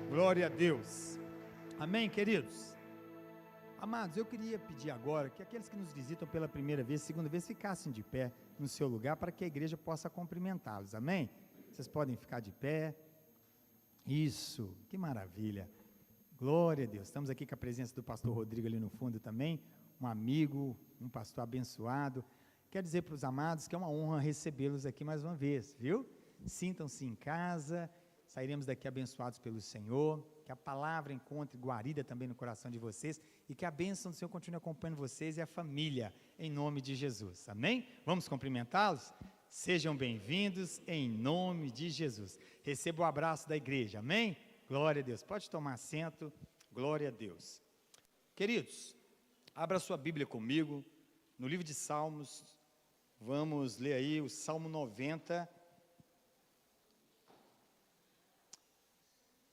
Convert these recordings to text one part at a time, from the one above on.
Glória a Deus. Amém, queridos? Amados, eu queria pedir agora que aqueles que nos visitam pela primeira vez, segunda vez, ficassem de pé no seu lugar para que a igreja possa cumprimentá-los. Amém? Vocês podem ficar de pé. Isso, que maravilha. Glória a Deus. Estamos aqui com a presença do pastor Rodrigo ali no fundo também, um amigo, um pastor abençoado. Quero dizer para os amados que é uma honra recebê-los aqui mais uma vez, viu? Sintam-se em casa, sairemos daqui abençoados pelo Senhor, que a palavra encontre guarida também no coração de vocês e que a bênção do Senhor continue acompanhando vocês e a família, em nome de Jesus, amém? Vamos cumprimentá-los? Sejam bem-vindos em nome de Jesus. Receba o abraço da igreja, amém? Glória a Deus. Pode tomar assento, glória a Deus. Queridos, abra sua Bíblia comigo, no livro de Salmos, vamos ler aí o Salmo 90.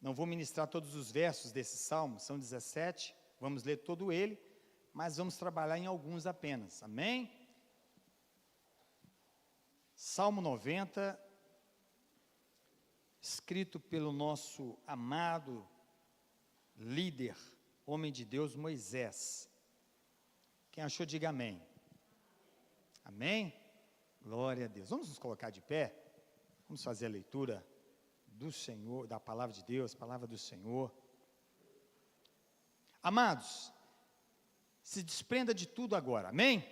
Não vou ministrar todos os versos desse Salmo, são 17, vamos ler todo ele, mas vamos trabalhar em alguns apenas, amém? Salmo 90, escrito pelo nosso amado líder, homem de Deus, Moisés. Quem achou, diga amém. Amém? Glória a Deus. Vamos nos colocar de pé, vamos fazer a leitura do Senhor, da palavra de Deus, palavra do Senhor. Amados, se desprenda de tudo agora, amém?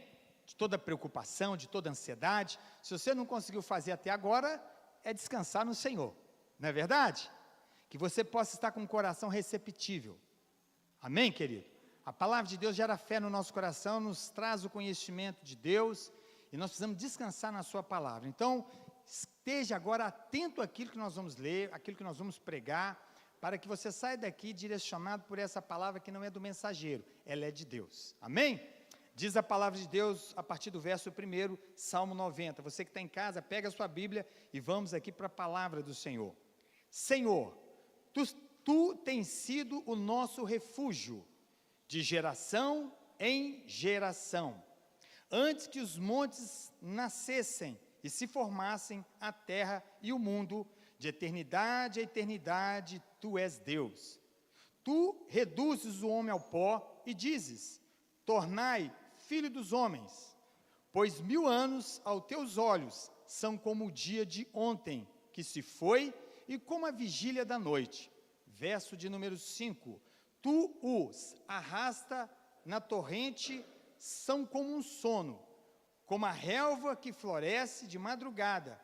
De toda preocupação, de toda ansiedade. Se você não conseguiu fazer até agora, é descansar no Senhor, não é verdade? Que você possa estar com um coração receptível, amém, querido? A palavra de Deus gera fé no nosso coração, nos traz o conhecimento de Deus, e nós precisamos descansar na sua palavra. Então, esteja agora atento àquilo que nós vamos ler, àquilo que nós vamos pregar, para que você saia daqui direcionado por essa palavra que não é do mensageiro, ela é de Deus, amém? Diz a palavra de Deus a partir do verso 1, Salmo 90, você que está em casa, pega a sua Bíblia e vamos aqui para a palavra do Senhor. Senhor, tu tens sido o nosso refúgio, de geração em geração, antes que os montes nascessem, e se formassem a terra e o mundo, de eternidade a eternidade, tu és Deus. Tu reduzes o homem ao pó e dizes, tornai filho dos homens, pois 1000 anos aos teus olhos são como o dia de ontem, que se foi, e como a vigília da noite. Verso de número 5, tu os arrasta na torrente, são como um sono, como a relva que floresce de madrugada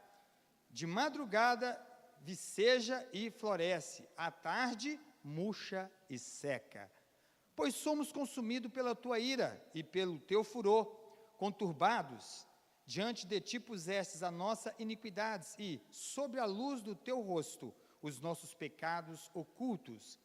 viceja e floresce, à tarde murcha e seca. Pois somos consumidos pela tua ira e pelo teu furor, conturbados, diante de ti pusestes a nossa iniquidades e, sobre a luz do teu rosto, os nossos pecados ocultos.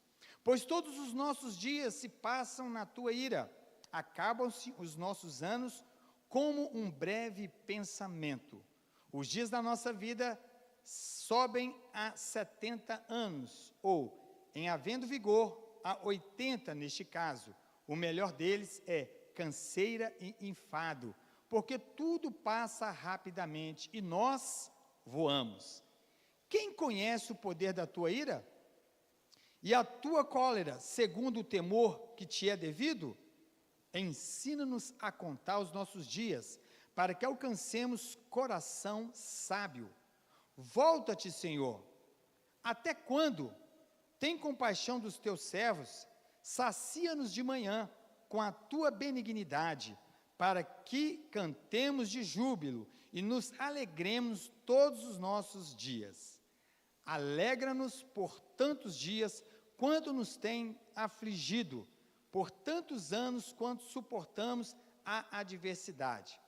Pois todos os nossos dias se passam na tua ira, acabam-se os nossos anos como um breve pensamento. Os dias da nossa vida sobem a 70 anos, ou, em havendo vigor, a 80 neste caso. O melhor deles é canseira e enfado, porque tudo passa rapidamente e nós voamos. Quem conhece o poder da tua ira? E a tua cólera, segundo o temor que te é devido? Ensina-nos a contar os nossos dias, para que alcancemos coração sábio. Volta-te, Senhor. Até quando? Tem compaixão dos teus servos, sacia-nos de manhã com a tua benignidade, para que cantemos de júbilo e nos alegremos todos os nossos dias. Alegra-nos por tantos dias, quanto nos tem afligido, por tantos anos quanto suportamos a adversidade.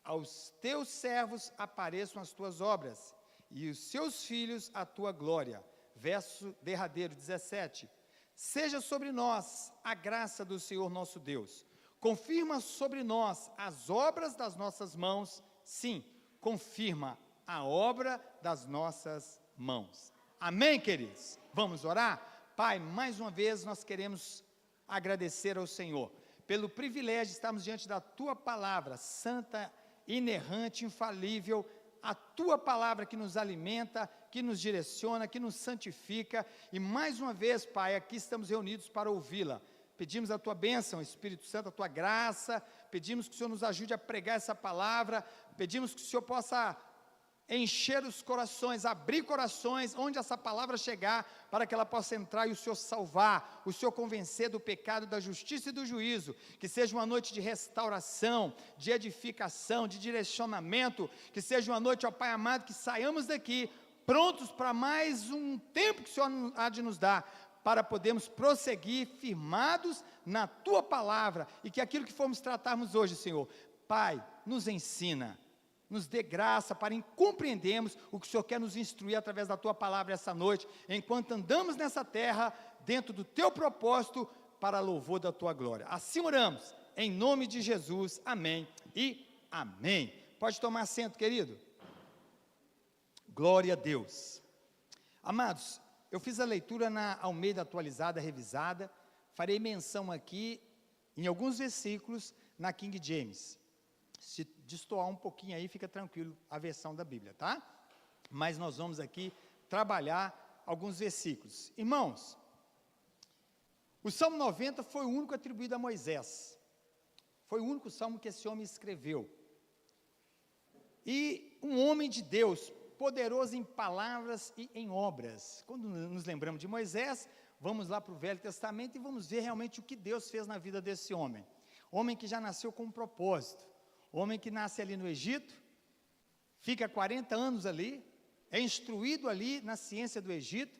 Aos teus servos apareçam as tuas obras, e os seus filhos a tua glória. Verso derradeiro, 17. Seja sobre nós a graça do Senhor nosso Deus. Confirma sobre nós as obras das nossas mãos. Sim, confirma a obra das nossas mãos. Amém, queridos? Vamos orar? Pai, mais uma vez nós queremos agradecer ao Senhor pelo privilégio de estarmos diante da tua palavra santa, inerrante, infalível, a tua palavra que nos alimenta, que nos direciona, que nos santifica, e mais uma vez, Pai, aqui estamos reunidos para ouvi-la. Pedimos a tua bênção, Espírito Santo, a tua graça, pedimos que o Senhor nos ajude a pregar essa palavra, pedimos que o Senhor possa encher os corações, abrir corações, onde essa palavra chegar, para que ela possa entrar e o Senhor salvar, o Senhor convencer do pecado, da justiça e do juízo, que seja uma noite de restauração, de edificação, de direcionamento, que seja uma noite, ó Pai amado, que saiamos daqui, prontos para mais um tempo que o Senhor há de nos dar, para podermos prosseguir firmados na Tua palavra, e que aquilo que formos tratarmos hoje, Senhor, Pai, nos ensina, nos dê graça para compreendermos o que o Senhor quer nos instruir através da Tua palavra essa noite, enquanto andamos nessa terra, dentro do Teu propósito, para louvor da Tua glória. Assim oramos, em nome de Jesus, amém e amém. Pode tomar assento, querido. Glória a Deus. Amados, eu fiz a leitura na Almeida Atualizada, revisada, farei menção aqui, em alguns versículos, na King James. Se destoar um pouquinho aí, fica tranquilo a versão da Bíblia, tá? Mas nós vamos aqui trabalhar alguns versículos. Irmãos, o Salmo 90 foi o único atribuído a Moisés. Foi o único salmo que esse homem escreveu. E um homem de Deus, poderoso em palavras e em obras. Quando nos lembramos de Moisés, vamos lá para o Velho Testamento e vamos ver realmente o que Deus fez na vida desse homem. Homem que já nasceu com um propósito. Homem que nasce ali no Egito, fica 40 anos ali, é instruído ali na ciência do Egito,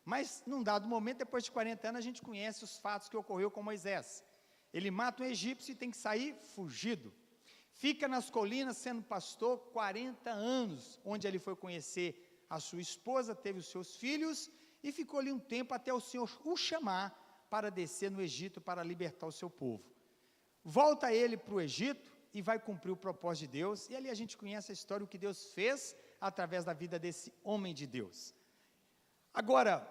mas num dado momento, depois de 40 anos, a gente conhece os fatos que ocorreu com Moisés. Ele mata um egípcio e tem que sair fugido. Fica nas colinas sendo pastor 40 anos, onde ele foi conhecer a sua esposa, teve os seus filhos, e ficou ali um tempo até o Senhor o chamar para descer no Egito para libertar o seu povo. Volta ele para o Egito, e vai cumprir o propósito de Deus, e ali a gente conhece a história, o que Deus fez, através da vida desse homem de Deus. Agora,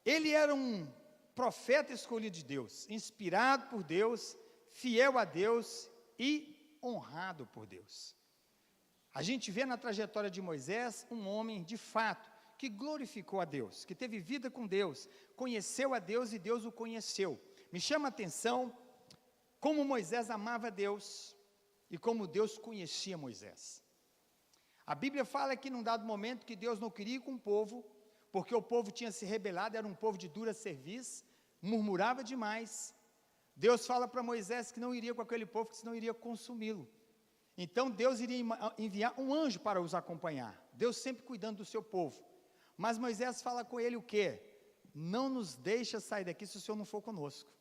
ele era um profeta escolhido de Deus, inspirado por Deus, fiel a Deus, e honrado por Deus. A gente vê na trajetória de Moisés, um homem de fato, que glorificou a Deus, que teve vida com Deus, conheceu a Deus, e Deus o conheceu. Me chama a atenção, como Moisés amava Deus, e como Deus conhecia Moisés. A Bíblia fala que num dado momento que Deus não queria ir com o povo, porque o povo tinha se rebelado, era um povo de dura cerviz, murmurava demais. Deus fala para Moisés que não iria com aquele povo, que senão iria consumi-lo. Então Deus iria enviar um anjo para os acompanhar, Deus sempre cuidando do seu povo. Mas Moisés fala com ele o quê? Não nos deixa sair daqui se o Senhor não for conosco.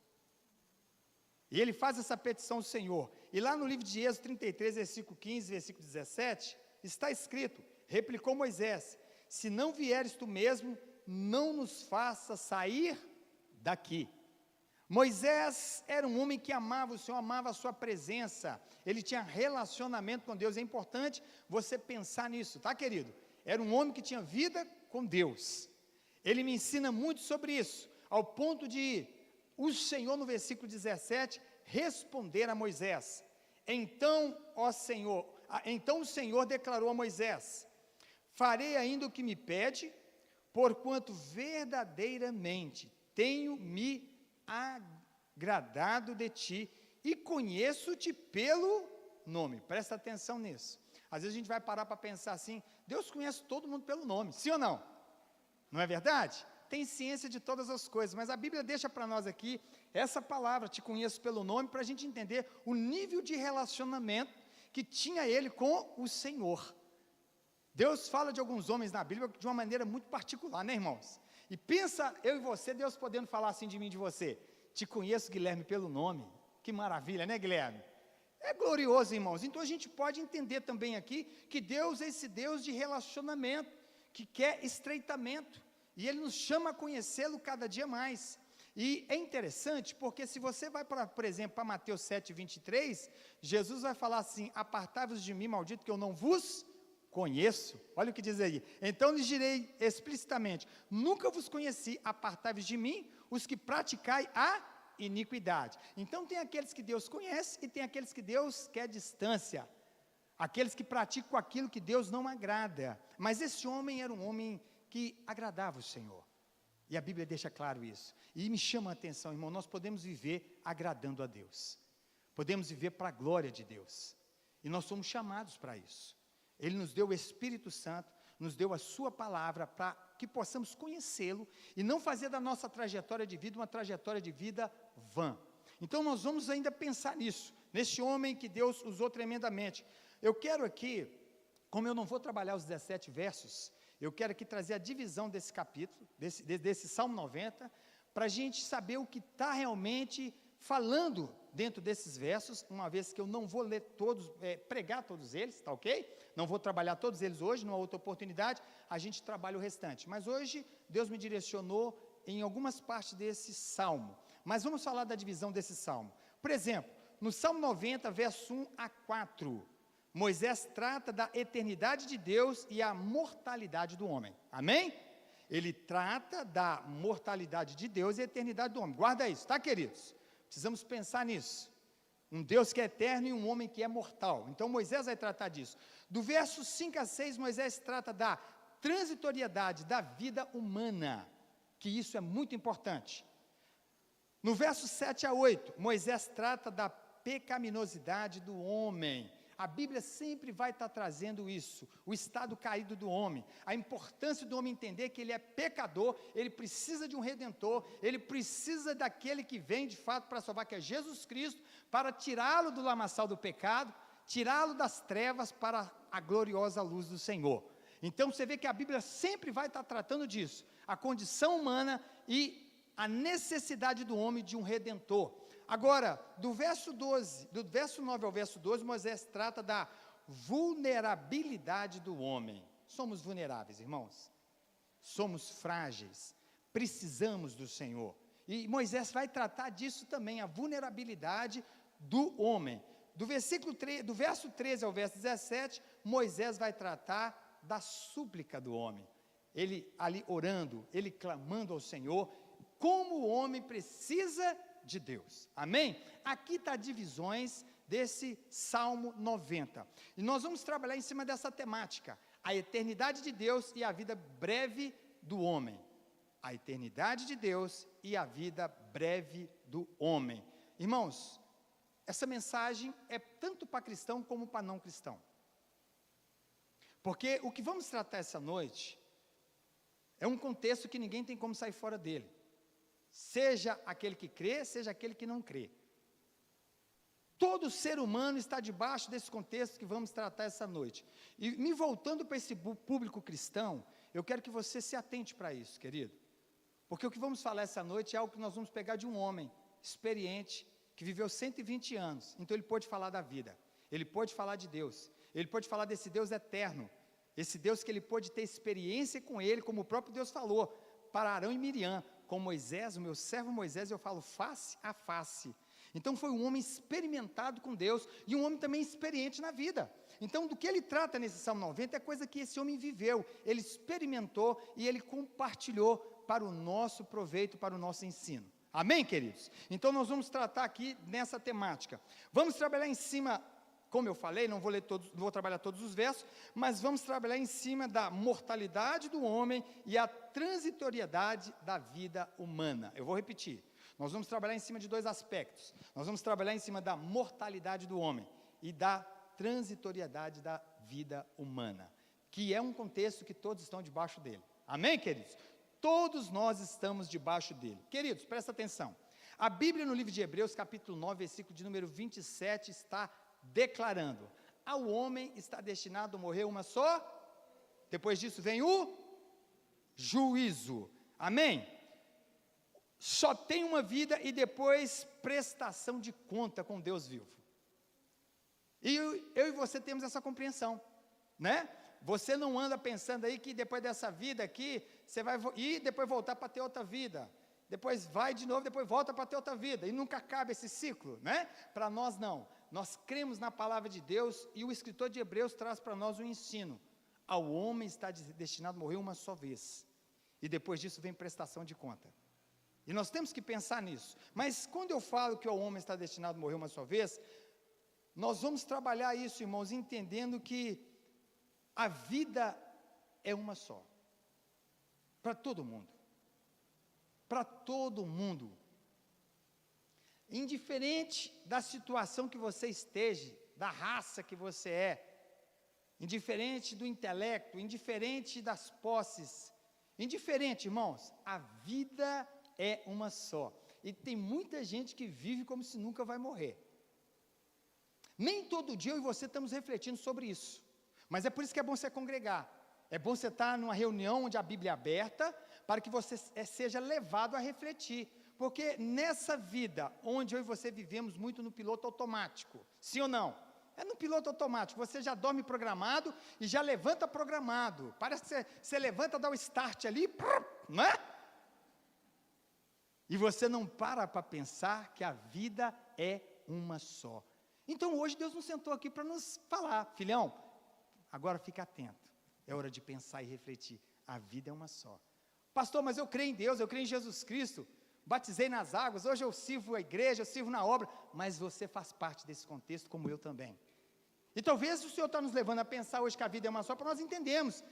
E ele faz essa petição ao Senhor. E lá no livro de Êxodo 33, versículo 15, versículo 17, está escrito, replicou Moisés, se não vieres tu mesmo, não nos faça sair daqui. Moisés era um homem que amava o Senhor, amava a sua presença, ele tinha relacionamento com Deus. É importante você pensar nisso, tá, querido? Era um homem que tinha vida com Deus. Ele me ensina muito sobre isso, ao ponto de o Senhor, no versículo 17, responder a Moisés. Então o Senhor declarou a Moisés, farei ainda o que me pede, porquanto verdadeiramente tenho me agradado de ti, e conheço-te pelo nome. Presta atenção nisso. Às vezes a gente vai parar para pensar assim, Deus conhece todo mundo pelo nome, sim ou não? Não é verdade? Tem ciência de todas as coisas, mas a Bíblia deixa para nós aqui essa palavra, te conheço pelo nome, para a gente entender o nível de relacionamento que tinha ele com o Senhor. Deus fala de alguns homens na Bíblia de uma maneira muito particular, né, irmãos? E pensa eu e você, Deus podendo falar assim de mim e de você, te conheço, Guilherme, pelo nome. Que maravilha, né, Guilherme? É glorioso, irmãos. Então a gente pode entender também aqui que Deus é esse Deus de relacionamento, que quer estreitamento, e Ele nos chama a conhecê-lo cada dia mais. E é interessante, porque se você vai, por exemplo, para Mateus 7, 23, Jesus vai falar assim, apartai-vos de mim, maldito, que eu não vos conheço. Olha o que diz aí. Então lhes direi explicitamente, nunca vos conheci, apartai-vos de mim, os que praticai a iniquidade. Então tem aqueles que Deus conhece, e tem aqueles que Deus quer distância. aqueles que praticam aquilo que Deus não agrada. Mas esse homem era um homem que agradava o Senhor. E a Bíblia deixa claro isso. E me chama a atenção, irmão, nós podemos viver agradando a Deus. Podemos viver para a glória de Deus. E nós somos chamados para isso. Ele nos deu o Espírito Santo, nos deu a sua palavra para que possamos conhecê-lo e não fazer da nossa trajetória de vida uma trajetória de vida vã. Então nós vamos ainda pensar nisso, nesse homem que Deus usou tremendamente. Eu quero aqui, como eu não vou trabalhar os 17 versos, eu quero aqui trazer a divisão desse capítulo, desse Salmo 90, para a gente saber o que está realmente falando dentro desses versos, uma vez que eu não vou ler todos, pregar todos eles, tá ok? Não vou trabalhar todos eles hoje, numa outra oportunidade, a gente trabalha o restante. Mas hoje, Deus me direcionou em algumas partes desse Salmo. Mas vamos falar da divisão desse Salmo. Por exemplo, no Salmo 90, verso 1 a 4, Moisés trata da eternidade de Deus e a mortalidade do homem. Amém? Ele trata da mortalidade de Deus e a eternidade do homem. Guarda isso, tá, queridos? Precisamos pensar nisso. Um Deus que é eterno e um homem que é mortal. Então Moisés vai tratar disso. Do verso 5 a 6, Moisés trata da transitoriedade da vida humana, que isso é muito importante. No verso 7 a 8, Moisés trata da pecaminosidade do homem. A Bíblia sempre vai estar trazendo isso, o estado caído do homem, a importância do homem entender que ele é pecador, ele precisa de um Redentor, ele precisa daquele que vem de fato para salvar, que é Jesus Cristo, para tirá-lo do lamaçal do pecado, tirá-lo das trevas para a gloriosa luz do Senhor. Então você vê que a Bíblia sempre vai estar tratando disso, a condição humana e a necessidade do homem de um Redentor. Agora, do verso 9 ao verso 12, Moisés trata da vulnerabilidade do homem. Somos vulneráveis, irmãos. Somos frágeis. Precisamos do Senhor. E Moisés vai tratar disso também, a vulnerabilidade do homem. Do verso 13 ao verso 17, Moisés vai tratar da súplica do homem. Ele ali orando, ele clamando ao Senhor, como o homem precisa de Deus, amém? Aqui está divisões desse Salmo 90, e nós vamos trabalhar em cima dessa temática, a eternidade de Deus e a vida breve do homem, a eternidade de Deus e a vida breve do homem. Irmãos, essa mensagem é tanto para cristão como para não cristão, porque o que vamos tratar essa noite, é um contexto que ninguém tem como sair fora dele, seja aquele que crê, seja aquele que não crê. Todo ser humano está debaixo desse contexto que vamos tratar essa noite. E me voltando para esse público cristão, eu quero que você se atente para isso, querido. Porque o que vamos falar essa noite é algo que nós vamos pegar de um homem experiente, que viveu 120 anos. Então ele pôde falar da vida, ele pôde falar de Deus, ele pôde falar desse Deus eterno, esse Deus que ele pôde ter experiência com ele, como o próprio Deus falou, para Arão e Miriam, com Moisés, o meu servo Moisés, eu falo face a face. Então foi um homem experimentado com Deus, e um homem também experiente na vida. Então do que ele trata nesse Salmo 90, é coisa que esse homem viveu, ele experimentou, e ele compartilhou para o nosso proveito, para o nosso ensino. Amém, queridos? Então nós vamos tratar aqui nessa temática. Vamos trabalhar em cima, como eu falei, não vou trabalhar todos os versos, mas vamos trabalhar em cima da mortalidade do homem e a transitoriedade da vida humana. Eu vou repetir. Nós vamos trabalhar em cima de dois aspectos. Nós vamos trabalhar em cima da mortalidade do homem e da transitoriedade da vida humana, que é um contexto que todos estão debaixo dele. Amém, queridos? Todos nós estamos debaixo dele. Queridos, presta atenção. A Bíblia no livro de Hebreus, capítulo 9, versículo de número 27, está declarando: ao homem está destinado a morrer uma só, depois disso vem o juízo. Amém? Só tem uma vida e depois prestação de conta com Deus vivo. E eu e você temos essa compreensão, né? Você não anda pensando aí que depois dessa vida aqui, você vai ir depois voltar para ter outra vida. Depois vai de novo, depois volta para ter outra vida. E nunca acaba esse ciclo, né? Para nós não. Nós cremos na palavra de Deus e o escritor de Hebreus traz para nós um ensino. Ao homem está destinado a morrer uma só vez. E depois disso vem prestação de conta. E nós temos que pensar nisso. Mas quando eu falo que ao homem está destinado a morrer uma só vez, nós vamos trabalhar isso, irmãos, entendendo que a vida é uma só, para todo mundo, para todo mundo, indiferente da situação que você esteja, da raça que você é, indiferente do intelecto, indiferente das posses, indiferente, irmãos, a vida é uma só, e tem muita gente que vive como se nunca vai morrer. Nem todo dia eu e você estamos refletindo sobre isso, mas é por isso que é bom você congregar, é bom você estar numa reunião onde a Bíblia é aberta, para que você seja levado a refletir, porque nessa vida, onde eu e você vivemos muito no piloto automático, sim ou não? É no piloto automático, você já dorme programado e já levanta programado, parece que você levanta, dá o start ali, não é? E você não para pensar que a vida é uma só. Então hoje Deus nos sentou aqui para nos falar, filhão, agora fica atento, é hora de pensar e refletir, a vida é uma só. Pastor, mas eu creio em Deus, eu creio em Jesus Cristo, batizei nas águas, hoje eu sirvo a igreja, eu sirvo na obra, mas você faz parte desse contexto como eu também. E talvez o Senhor está nos levando a pensar hoje que a vida é uma só, para nós entendermos,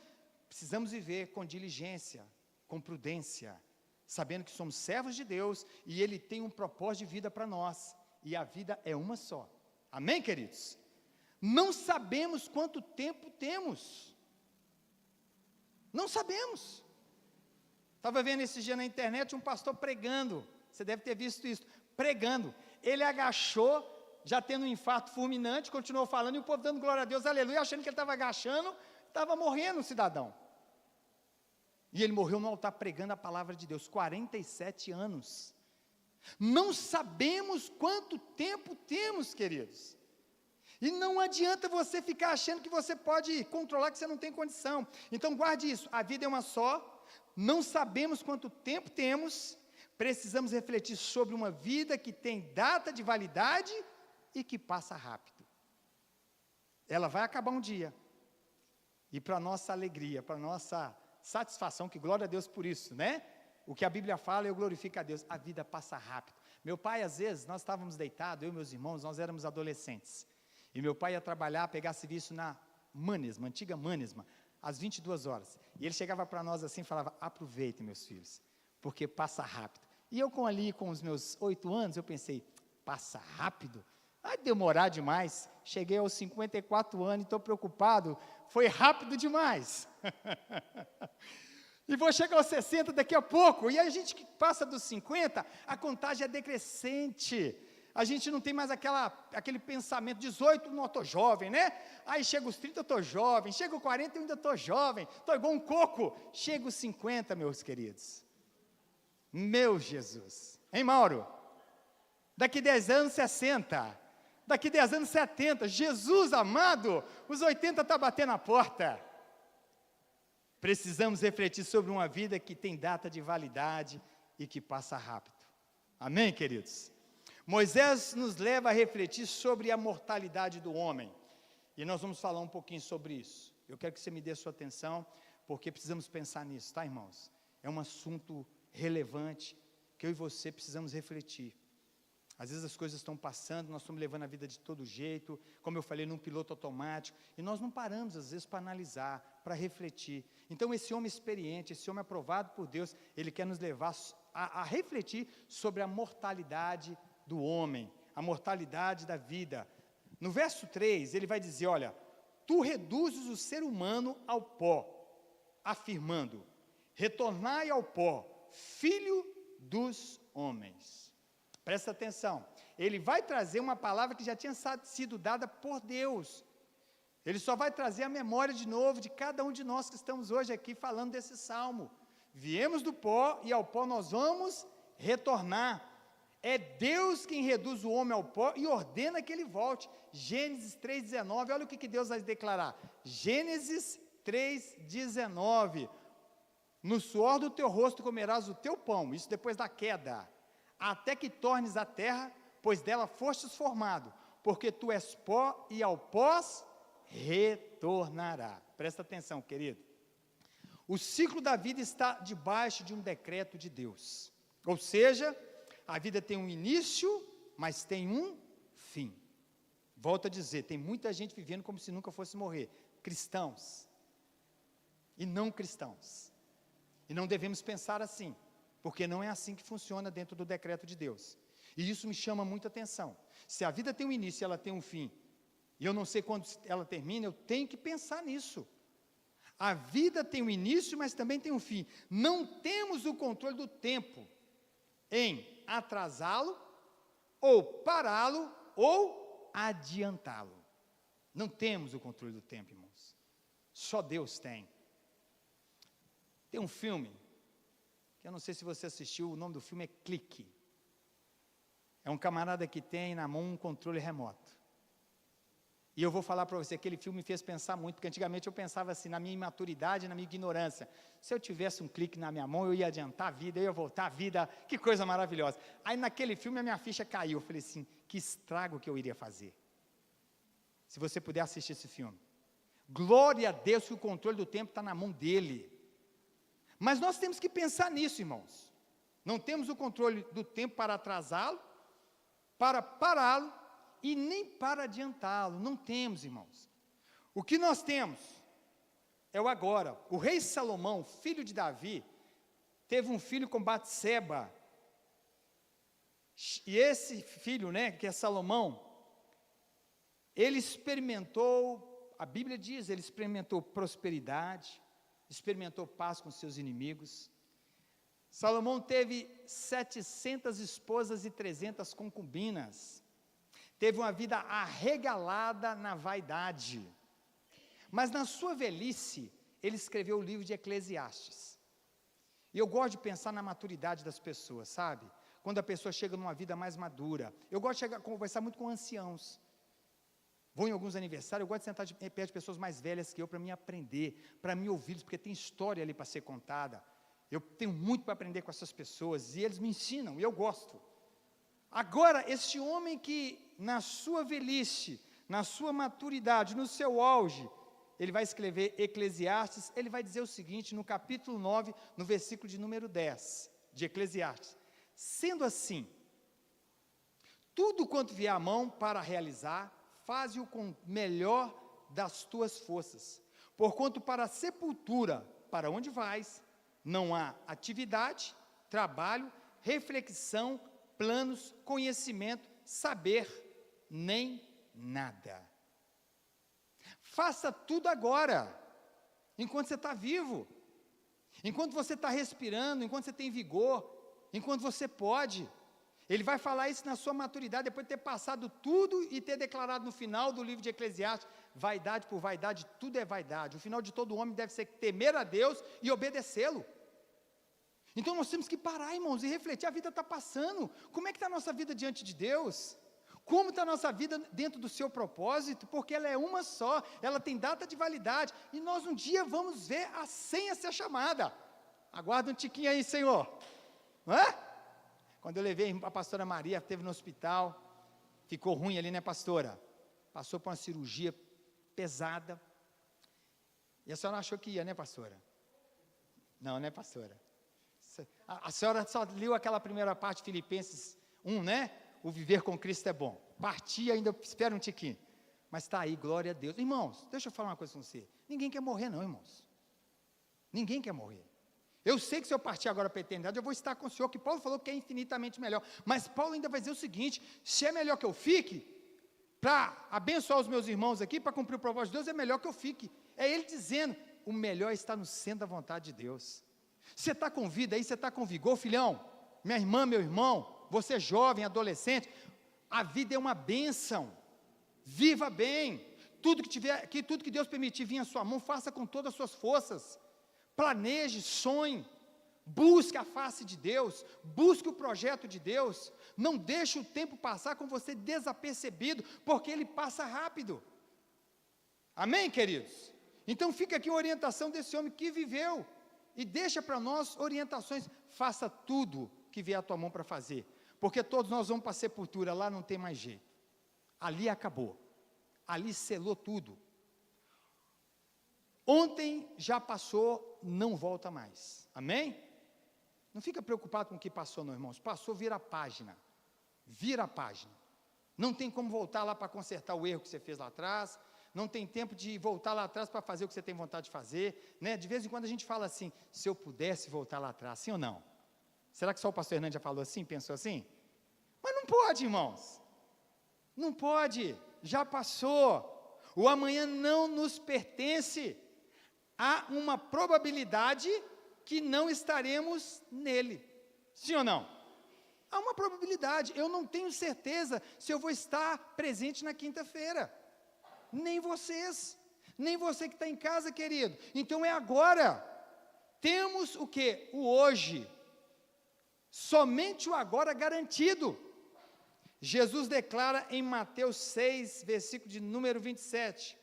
precisamos viver com diligência, com prudência, sabendo que somos servos de Deus, e Ele tem um propósito de vida para nós, e a vida é uma só. Amém, queridos? Não sabemos quanto tempo temos. Não sabemos. Estava vendo esse dia na internet um pastor pregando. Você deve ter visto isso. Pregando. Ele agachou, já tendo um infarto fulminante, continuou falando, e o povo dando glória a Deus, aleluia, achando que ele estava agachando, estava morrendo o cidadão. E ele morreu no altar pregando a palavra de Deus, 47 anos. Não sabemos quanto tempo temos, queridos. E não adianta você ficar achando que você pode controlar, que você não tem condição. Então guarde isso, a vida é uma só, não sabemos quanto tempo temos, precisamos refletir sobre uma vida que tem data de validade e que passa rápido. Ela vai acabar um dia. E para nossa alegria, para nossa satisfação, que glória a Deus por isso, né? O que a Bíblia fala, eu glorifico a Deus, a vida passa rápido. Meu pai, às vezes, nós estávamos deitados, eu e meus irmãos, nós éramos adolescentes, e meu pai ia trabalhar, pegar serviço na Manesma, antiga Manesma, às 22 horas, e ele chegava para nós assim e falava, aproveitem meus filhos, porque passa rápido. E eu com os meus 8 anos, eu pensei, passa rápido? Vai demorar demais, cheguei aos 54 anos e estou preocupado, foi rápido demais. E vou chegar aos 60 daqui a pouco, e a gente que passa dos 50, a contagem é decrescente, a gente não tem mais aquele pensamento, 18, não, estou jovem, né? Aí chega os 30, eu estou jovem, chega os 40, eu ainda estou jovem, estou igual um coco, chega os 50, meus queridos, meu Jesus, hein, Mauro? Daqui 10 anos, 60, daqui 10 anos, 70, Jesus amado, os 80 está batendo a porta. Precisamos refletir sobre uma vida que tem data de validade e que passa rápido. Amém, queridos? Moisés nos leva a refletir sobre a mortalidade do homem. E nós vamos falar um pouquinho sobre isso. Eu quero que você me dê a sua atenção, porque precisamos pensar nisso, tá, irmãos? É um assunto relevante, que eu e você precisamos refletir. Às vezes as coisas estão passando, nós estamos levando a vida de todo jeito, como eu falei, num piloto automático, e nós não paramos, às vezes, para analisar, para refletir. Então, esse homem experiente, esse homem aprovado por Deus, ele quer nos levar a refletir sobre a mortalidade do homem, a mortalidade da vida. No verso 3, ele vai dizer, olha, tu reduzes o ser humano ao pó, afirmando, retornai ao pó, filho dos homens. Presta atenção, ele vai trazer uma palavra que já tinha sido dada por Deus. Ele só vai trazer a memória de novo de cada um de nós que estamos hoje aqui falando desse salmo. Viemos do pó e ao pó nós vamos retornar. É Deus quem reduz o homem ao pó e ordena que ele volte. Gênesis 3,19, olha o que Deus vai declarar. Gênesis 3,19. No suor do teu rosto comerás o teu pão, isso depois da queda, até que tornes a terra, pois dela fostes formado, porque tu és pó e ao pó retornará. Presta atenção, querido. O ciclo da vida está debaixo de um decreto de Deus. Ou seja, a vida tem um início, mas tem um fim. Volto a dizer, tem muita gente vivendo como se nunca fosse morrer. Cristãos e não cristãos. E não devemos pensar assim, porque não é assim que funciona dentro do decreto de Deus. E isso me chama muita atenção. Se a vida tem um início e ela tem um fim, e eu não sei quando ela termina, eu tenho que pensar nisso. A vida tem um início, mas também tem um fim. Não temos o controle do tempo em atrasá-lo, ou pará-lo, ou adiantá-lo. Não temos o controle do tempo, irmãos. Só Deus tem. Tem um filme, que eu não sei se você assistiu, o nome do filme é Clique. É um camarada que tem na mão um controle remoto. E eu vou falar para você, aquele filme me fez pensar muito, porque antigamente eu pensava assim, na minha imaturidade, na minha ignorância. Se eu tivesse um clique na minha mão, eu ia adiantar a vida, eu ia voltar a vida, que coisa maravilhosa. Aí naquele filme a minha ficha caiu, eu falei assim, que estrago que eu iria fazer. Se você puder assistir esse filme. Glória a Deus que o controle do tempo está na mão dele. Mas nós temos que pensar nisso, irmãos. Não temos o controle do tempo para atrasá-lo, para pará-lo, e nem para adiantá-lo, não temos, irmãos. O que nós temos é o agora. O rei Salomão, filho de Davi, teve um filho com Batseba. E esse filho, que é Salomão, ele experimentou, a Bíblia diz, ele experimentou prosperidade, experimentou paz com seus inimigos. Salomão teve 700 esposas e 300 concubinas. Teve uma vida arregalada na vaidade. Mas na sua velhice, ele escreveu o livro de Eclesiastes. E eu gosto de pensar na maturidade das pessoas, sabe? Quando a pessoa chega numa vida mais madura. Eu gosto de conversar muito com anciãos. Vou em alguns aniversários, eu gosto de sentar perto de pessoas mais velhas que eu, para me aprender, para me ouvir, porque tem história ali para ser contada. Eu tenho muito para aprender com essas pessoas, e eles me ensinam, e eu gosto. Agora, esse homem que na sua velhice, na sua maturidade, no seu auge, ele vai escrever Eclesiastes, ele vai dizer o seguinte, no capítulo 9, no versículo de número 10, de Eclesiastes: sendo assim, tudo quanto vier à mão para realizar, faze-o com melhor das tuas forças, porquanto para a sepultura, para onde vais, não há atividade, trabalho, reflexão, planos, conhecimento, saber, nem nada. Faça tudo agora, enquanto você está vivo, enquanto você está respirando, enquanto você tem vigor, enquanto você pode. Ele vai falar isso na sua maturidade, depois de ter passado tudo e ter declarado no final do livro de Eclesiastes, vaidade por vaidade, tudo é vaidade. O final de todo homem deve ser temer a Deus e obedecê-lo. Então nós temos que parar, irmãos, e refletir, a vida está passando, como é que está a nossa vida diante de Deus? Como está a nossa vida dentro do seu propósito? Porque ela é uma só, ela tem data de validade, e nós um dia vamos ver a senha ser chamada. Aguarda um tiquinho aí, Senhor. Quando eu levei a pastora Maria, esteve no hospital, ficou ruim ali, né, pastora? Passou por uma cirurgia pesada, e a senhora achou que ia, né, pastora? Não, né, pastora? A senhora só leu aquela primeira parte, Filipenses 1, né? O viver com Cristo é bom. Partir ainda, espera um tiquinho. Mas está aí, glória a Deus. Irmãos, deixa eu falar uma coisa com você. Ninguém quer morrer não, irmãos. Ninguém quer morrer. Eu sei que se eu partir agora para a eternidade, eu vou estar com o Senhor, que Paulo falou que é infinitamente melhor. Mas Paulo ainda vai dizer o seguinte, se é melhor que eu fique, para abençoar os meus irmãos aqui, para cumprir o propósito de Deus, é melhor que eu fique. É ele dizendo, o melhor está no centro da vontade de Deus. Você está com vida aí, você está com vigor, filhão, minha irmã, meu irmão, você jovem, adolescente, a vida é uma bênção, viva bem, tudo que Deus permitir vir à sua mão, faça com todas as suas forças, planeje, sonhe, busque a face de Deus, busque o projeto de Deus, não deixe o tempo passar com você desapercebido, porque ele passa rápido, amém, queridos? Então fica aqui a orientação desse homem que viveu, e deixa para nós orientações, faça tudo que vier à tua mão para fazer, porque todos nós vamos para a sepultura, lá não tem mais jeito, ali acabou, ali selou tudo, ontem já passou, não volta mais, amém? Não fica preocupado com o que passou, não, irmãos, passou, vira a página, Não tem como voltar lá para consertar o erro que você fez lá atrás, não tem tempo de voltar lá atrás para fazer o que você tem vontade de fazer, né? De vez em quando a gente fala assim, se eu pudesse voltar lá atrás, sim ou não? Será que só o pastor Hernandes já falou assim, pensou assim? Mas não pode, irmãos, não pode, já passou, o amanhã não nos pertence, há uma probabilidade que não estaremos nele, sim ou não? Há uma probabilidade, eu não tenho certeza se eu vou estar presente na quinta-feira, nem vocês, nem você que está em casa, querido, então é agora, temos o que? O hoje, somente o agora garantido. Jesus declara em Mateus 6, versículo de número 27,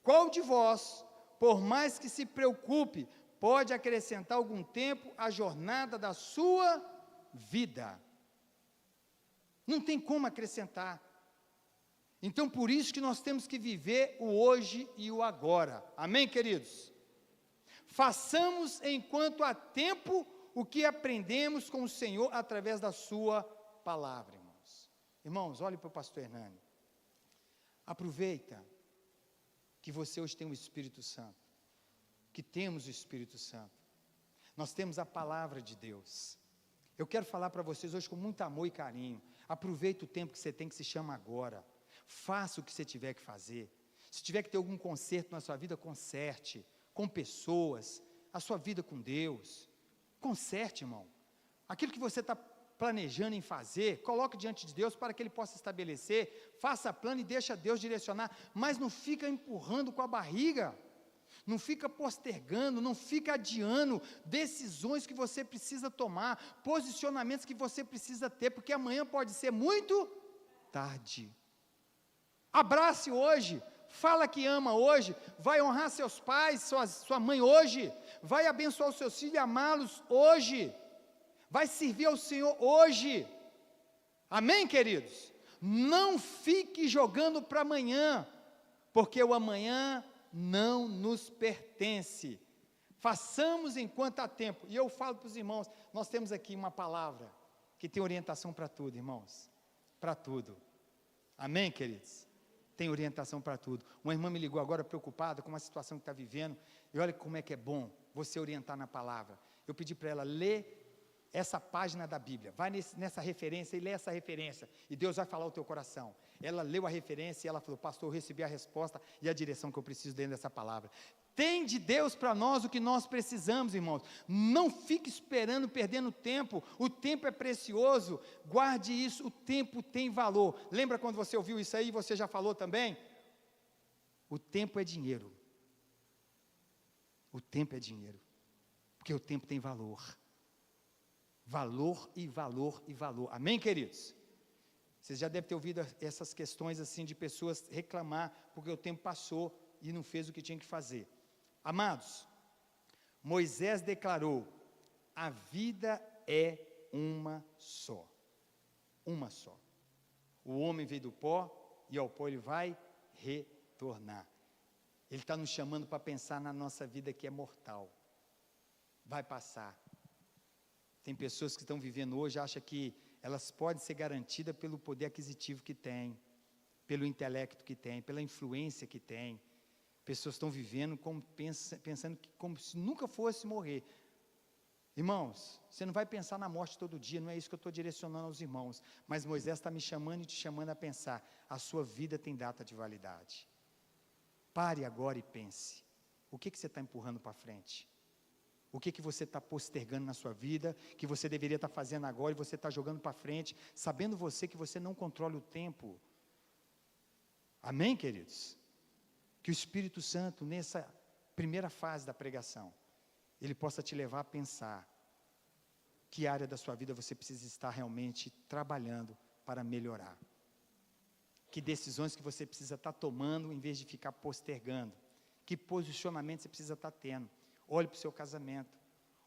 qual de vós, por mais que se preocupe, pode acrescentar algum tempo à jornada da sua vida? Não tem como acrescentar. Então, por isso que nós temos que viver o hoje e o agora. Amém, queridos? Façamos enquanto há tempo o que aprendemos com o Senhor através da sua palavra, irmãos. Irmãos, olhe para o pastor Hernani. Aproveita que você hoje tem o Espírito Santo, que temos o Espírito Santo. Nós temos a palavra de Deus. Eu quero falar para vocês hoje com muito amor e carinho. Aproveita o tempo que você tem, que se chama agora. Faça o que você tiver que fazer. Se tiver que ter algum conserto na sua vida, conserte, com pessoas, a sua vida com Deus. Conserte, irmão. Aquilo que você está planejando em fazer, coloque diante de Deus para que Ele possa estabelecer, faça plano e deixa Deus direcionar, mas não fica empurrando com a barriga, não fica postergando, não fica adiando decisões que você precisa tomar, posicionamentos que você precisa ter, porque amanhã pode ser muito tarde. Abrace hoje, fala que ama hoje, vai honrar seus pais, sua mãe hoje, vai abençoar os seus filhos e amá-los hoje, vai servir ao Senhor hoje, amém, queridos? Não fique jogando para amanhã, porque o amanhã não nos pertence. Façamos enquanto há tempo. E eu falo para os irmãos, nós temos aqui uma palavra que tem orientação para tudo, irmãos, para tudo, amém, queridos? Tem orientação para tudo. Uma irmã me ligou agora preocupada com uma situação que está vivendo, e olha como é que é bom você orientar na palavra. Eu pedi para ela, lê essa página da Bíblia, vai nessa referência e lê essa referência, e Deus vai falar ao teu coração. Ela leu a referência e ela falou, pastor, eu recebi a resposta e a direção que eu preciso dentro dessa palavra. Tem de Deus para nós o que nós precisamos, irmãos. Não fique esperando, perdendo tempo. O tempo é precioso. Guarde isso, o tempo tem valor. Lembra quando você ouviu isso aí, você já falou também? O tempo é dinheiro. O tempo é dinheiro. Porque o tempo tem valor. Valor e valor e valor. Amém, queridos? Vocês já devem ter ouvido essas questões assim de pessoas reclamar porque o tempo passou e não fez o que tinha que fazer. Amados, Moisés declarou, a vida é uma só. Uma só. O homem veio do pó e ao pó ele vai retornar. Ele está nos chamando para pensar na nossa vida que é mortal. Vai passar. Tem pessoas que estão vivendo hoje, acham que elas podem ser garantidas pelo poder aquisitivo que tem, pelo intelecto que tem, pela influência que tem. Pessoas estão vivendo pensando que como se nunca fosse morrer. Irmãos, você não vai pensar na morte todo dia, não é isso que eu estou direcionando aos irmãos, mas Moisés está me chamando e te chamando a pensar, a sua vida tem data de validade. Pare agora e pense, o que você está empurrando para frente? O que você está postergando na sua vida, que você deveria estar fazendo agora e você está jogando para frente, sabendo você que você não controla o tempo. Amém, queridos? Que o Espírito Santo, nessa primeira fase da pregação, ele possa te levar a pensar que área da sua vida você precisa estar realmente trabalhando para melhorar. Que decisões que você precisa estar tomando em vez de ficar postergando. Que posicionamento você precisa estar tendo. Olhe para o seu casamento,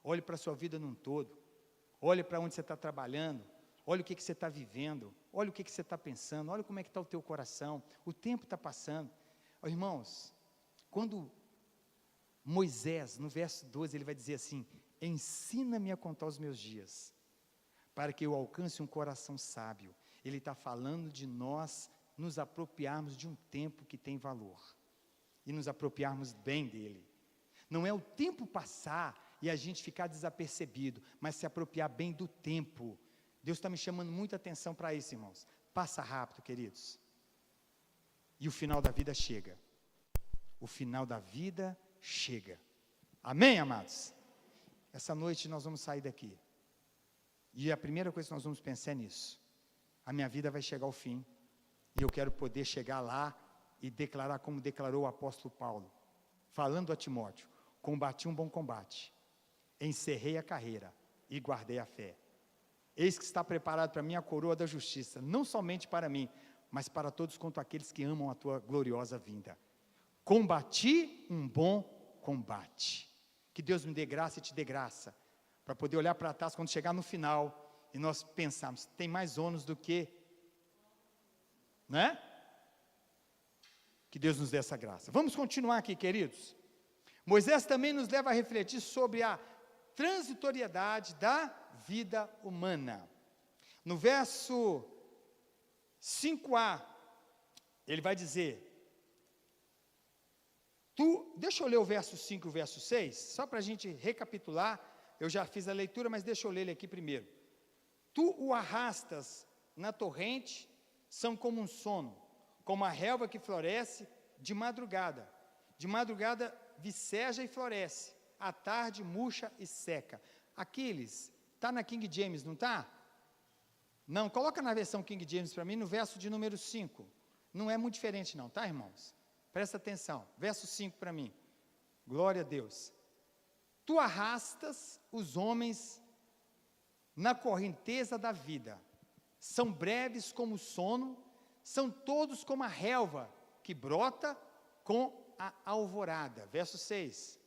olhe para a sua vida num todo, olhe para onde você está trabalhando, olhe o que você está vivendo, olhe o que você está pensando, olhe como é que está o teu coração, o tempo está passando. Oh, irmãos, quando Moisés, no verso 12, ele vai dizer assim, ensina-me a contar os meus dias, para que eu alcance um coração sábio. Ele está falando de nós nos apropriarmos de um tempo que tem valor. E nos apropriarmos bem dele. Não é o tempo passar e a gente ficar desapercebido, mas se apropriar bem do tempo. Deus está me chamando muita atenção para isso, irmãos. Passa rápido, queridos. E o final da vida chega. O final da vida chega. Amém, amados? Essa noite nós vamos sair daqui. E a primeira coisa que nós vamos pensar é nisso. A minha vida vai chegar ao fim. E eu quero poder chegar lá e declarar como declarou o apóstolo Paulo. Falando a Timóteo: combati um bom combate, encerrei a carreira e guardei a fé. Eis que está preparado para mim a coroa da justiça, não somente para mim, mas para todos quanto aqueles que amam a tua gloriosa vinda. Combati um bom combate. Que Deus me dê graça e te dê graça, para poder olhar para trás quando chegar no final, e nós pensarmos, tem mais ônus do que, né? Que Deus nos dê essa graça. Vamos continuar aqui, queridos. Moisés também nos leva a refletir sobre a transitoriedade da vida humana. No verso 5a, ele vai dizer, deixa eu ler o verso 5 e o verso 6, só para a gente recapitular. Eu já fiz a leitura, mas deixa eu ler ele aqui primeiro. Tu o arrastas na torrente, são como um sono, como a relva que floresce de madrugada. De madrugada viceja e floresce, à tarde murcha e seca. Aquiles, está na King James, não está? Não, coloca na versão King James para mim, no verso de número 5. Não é muito diferente não, tá, irmãos? Presta atenção, verso 5 para mim. Glória a Deus. Tu arrastas os homens na correnteza da vida. São breves como o sono, são todos como a relva que brota com a alvorada. Verso 6.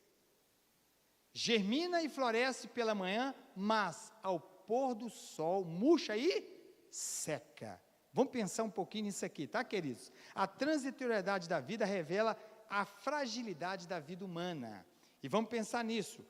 Germina e floresce pela manhã, mas ao pôr do sol murcha e seca. Vamos pensar um pouquinho nisso aqui, tá, queridos? A transitoriedade da vida revela a fragilidade da vida humana. E vamos pensar nisso.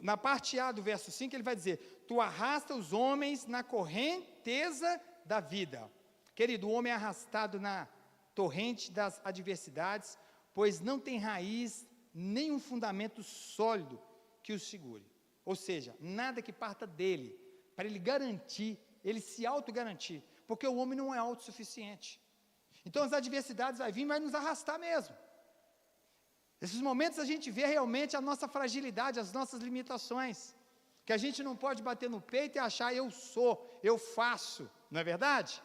Na parte A do verso 5, ele vai dizer, tu arrasta os homens na correnteza da vida. Querido, o homem é arrastado na torrente das adversidades, pois não tem raiz, nem um fundamento sólido que o segure. Ou seja, nada que parta dele, para ele garantir, ele se autogarantir, porque o homem não é autossuficiente. Então as adversidades vai vir e vai nos arrastar mesmo. Nesses momentos a gente vê realmente a nossa fragilidade, as nossas limitações, que a gente não pode bater no peito e achar eu sou, eu faço, não é verdade?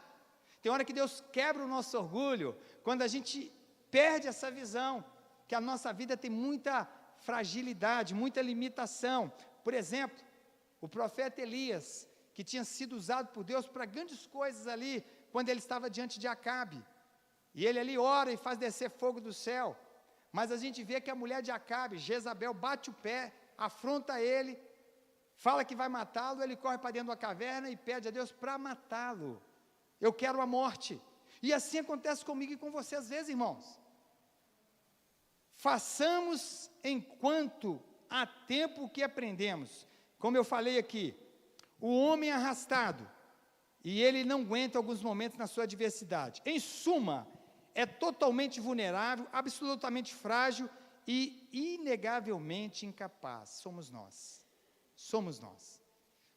Tem hora que Deus quebra o nosso orgulho, quando a gente perde essa visão, que a nossa vida tem muita fragilidade, muita limitação. Por exemplo, o profeta Elias, que tinha sido usado por Deus para grandes coisas ali, quando ele estava diante de Acabe, e ele ali ora e faz descer fogo do céu, mas a gente vê que a mulher de Acabe, Jezabel, bate o pé, afronta ele, fala que vai matá-lo, ele corre para dentro de uma caverna e pede a Deus para matá-lo. Eu quero a morte. E assim acontece comigo e com você às vezes, irmãos. Façamos enquanto há tempo o que aprendemos. Como eu falei aqui, o homem é arrastado, e ele não aguenta alguns momentos na sua adversidade. Em suma, é totalmente vulnerável, absolutamente frágil e inegavelmente incapaz. Somos nós. Somos nós.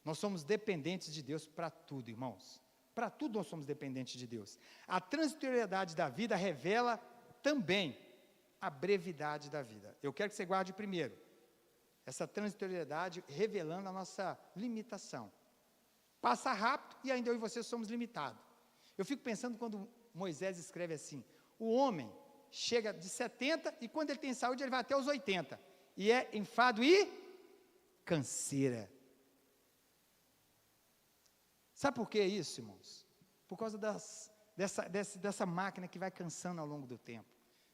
Nós somos dependentes de Deus para tudo, irmãos. Para tudo nós somos dependentes de Deus. A transitoriedade da vida revela também a brevidade da vida. Eu quero que você guarde primeiro essa transitoriedade revelando a nossa limitação. Passa rápido e ainda eu e você somos limitados. Eu fico pensando quando Moisés escreve assim, o homem chega de 70 e quando ele tem saúde ele vai até os 80. E é enfado e canseira. Sabe por que isso, irmãos? Por causa dessa máquina que vai cansando ao longo do tempo.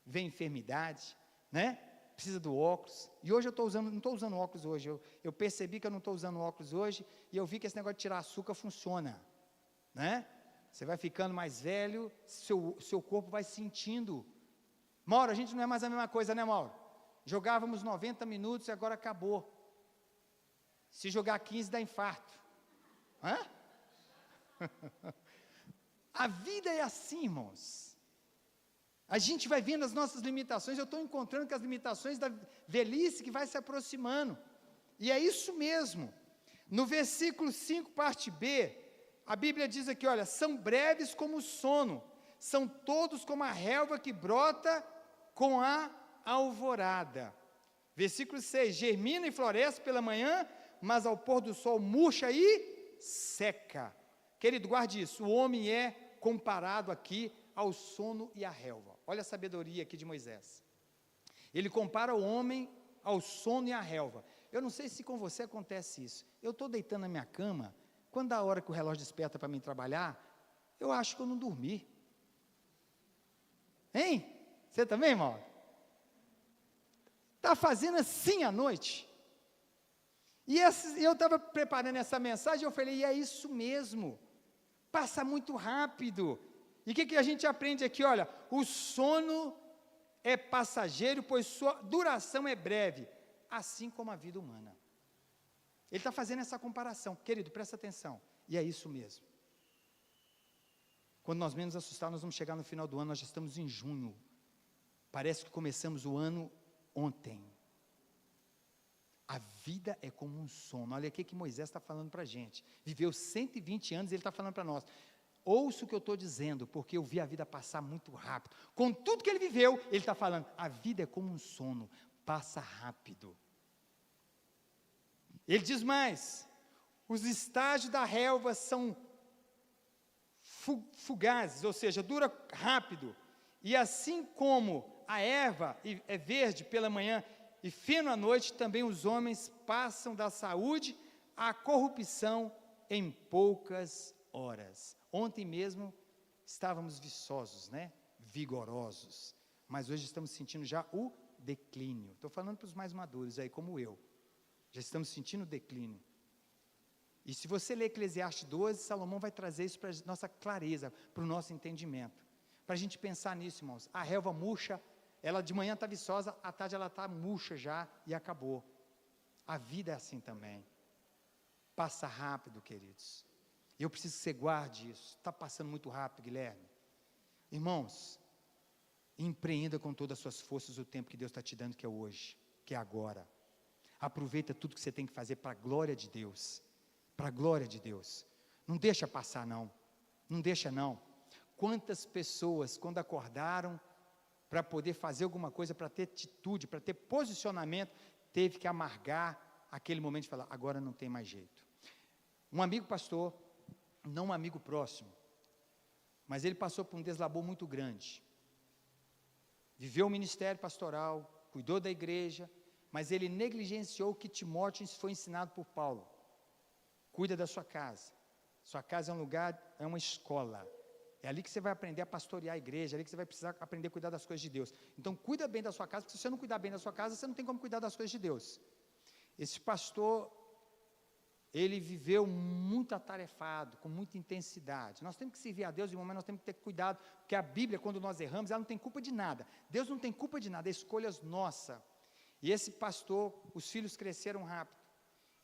Vem enfermidade, né? Precisa do óculos. E hoje não estou usando óculos hoje. Eu percebi que eu não estou usando óculos hoje e eu vi que esse negócio de tirar açúcar funciona, né? Você vai ficando mais velho, seu corpo vai sentindo. Mauro, a gente não é mais a mesma coisa, né, Mauro? Jogávamos 90 minutos e agora acabou. Se jogar 15 dá infarto. Hã? A vida é assim, irmãos. A gente vai vendo as nossas limitações, eu estou encontrando que as limitações da velhice que vai se aproximando. E é isso mesmo. No versículo 5, parte B, a Bíblia diz aqui, olha, são breves como o sono, são todos como a relva que brota com a alvorada. Versículo 6, germina e floresce pela manhã, mas ao pôr do sol murcha e seca. Querido, guarde isso, o homem é comparado aqui ao sono e à relva. Olha a sabedoria aqui de Moisés. Ele compara o homem ao sono e à relva. Eu não sei se com você acontece isso. Eu estou deitando na minha cama, quando dá a hora que o relógio desperta para mim trabalhar, eu acho que eu não dormi. Hein? Você também, irmão? Está fazendo assim à noite? E eu estava preparando essa mensagem, eu falei, e é isso mesmo. Passa muito rápido. E o que a gente aprende aqui? Olha, o sono é passageiro, pois sua duração é breve, assim como a vida humana. Ele está fazendo essa comparação. Querido, presta atenção. E é isso mesmo. Quando nós menos assustar, nós vamos chegar no final do ano, nós já estamos em junho. Parece que começamos o ano ontem. A vida é como um sono. Olha aqui que Moisés está falando para a gente. Viveu 120 anos e ele está falando para nós. Ouça o que eu estou dizendo, porque eu vi a vida passar muito rápido. Com tudo que ele viveu, ele está falando, a vida é como um sono, passa rápido. Ele diz mais, os estágios da relva são fugazes, ou seja, dura rápido. E assim como a erva é verde pela manhã e fino à noite, também os homens passam da saúde à corrupção em poucas horas. Ontem mesmo estávamos viçosos, né? Vigorosos, mas hoje estamos sentindo já o declínio. Estou falando para os mais maduros aí, como eu. Já estamos sentindo o declínio. E se você ler Eclesiastes 12, Salomão vai trazer isso para a nossa clareza, para o nosso entendimento. Para a gente pensar nisso, irmãos. A relva murcha, ela de manhã está viçosa, à tarde ela está murcha já e acabou. A vida é assim também. Passa rápido, queridos. Eu preciso que você guarde isso. Está passando muito rápido, Guilherme. Irmãos, empreenda com todas as suas forças o tempo que Deus está te dando, que é hoje, que é agora. Aproveita tudo que você tem que fazer para a glória de Deus. Para a glória de Deus. Não deixa passar, não. Não deixa, não. Quantas pessoas, quando acordaram, para poder fazer alguma coisa, para ter atitude, para ter posicionamento, teve que amargar aquele momento de falar, agora não tem mais jeito. Um amigo pastor, não um amigo próximo, mas ele passou por um deslabor muito grande. Viveu o ministério pastoral, cuidou da igreja, mas ele negligenciou o que Timóteo foi ensinado por Paulo. Cuida da sua casa. Sua casa é um lugar, é uma escola. É ali que você vai aprender a pastorear a igreja, é ali que você vai precisar aprender a cuidar das coisas de Deus. Então, cuida bem da sua casa, porque se você não cuidar bem da sua casa, você não tem como cuidar das coisas de Deus. Esse pastor, ele viveu muito atarefado, com muita intensidade. Nós temos que servir a Deus, e nós temos que ter cuidado, porque a Bíblia, quando nós erramos, ela não tem culpa de nada. Deus não tem culpa de nada, é escolhas nossas. E esse pastor, os filhos cresceram rápido.